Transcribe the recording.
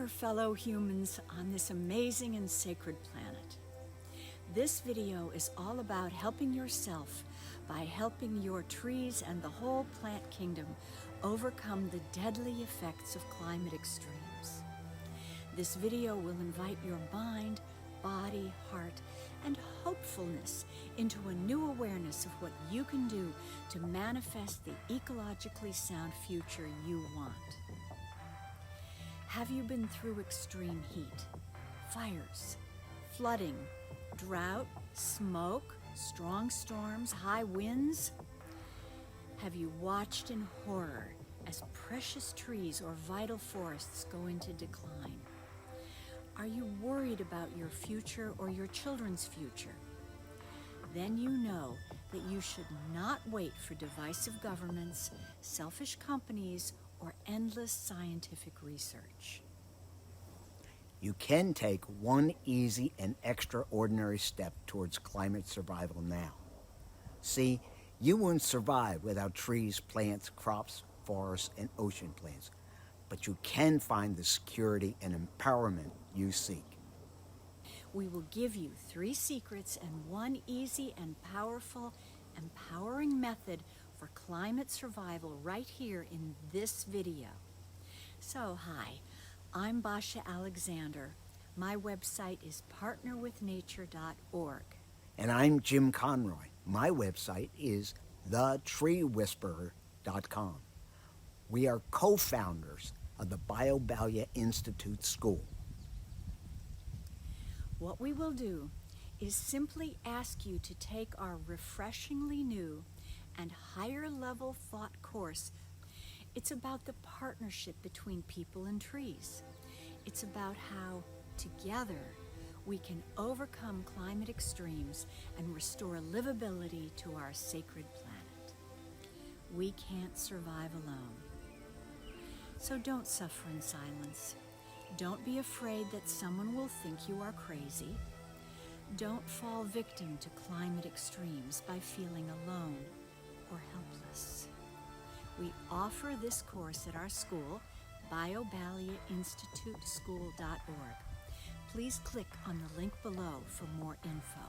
there, fellow humans on this amazing and sacred planet. This video is all about helping yourself by helping your trees and the whole plant kingdom overcome the deadly effects of climate extremes. This video will invite your mind, body, heart, and hopefulness into a new awareness of what you can do to manifest the ecologically sound future you want. Have you been through extreme heat, fires, flooding, drought, smoke, strong storms, high winds? Have you watched in horror as precious trees or vital forests go into decline? Are you worried about your future or your children's future? Then you know that you should not wait for divisive governments, selfish companies, or endless scientific research. You can take one easy and extraordinary step towards climate survival now. See, you won't survive without trees, plants, crops, forests, and ocean plants, but you can find the security and empowerment you seek. We will give you 3 secrets and one easy and powerful, empowering method for climate survival right here in this video. So, hi, I'm Basha Alexander. My website is partnerwithnature.org. And I'm Jim Conroy. My website is thetreewhisperer.com. We are co-founders of the BioBalia Institute School. What we will do is simply ask you to take our refreshingly new and higher level thought course. It's about the partnership between people and trees. It's about how, together, we can overcome climate extremes and restore livability to our sacred planet. We can't survive alone. So don't suffer in silence. Don't be afraid that someone will think you are crazy. Don't fall victim to climate extremes by feeling alone or helpless. We offer this course at our school, BioBalia Institute School.org. Please click on the link below for more info.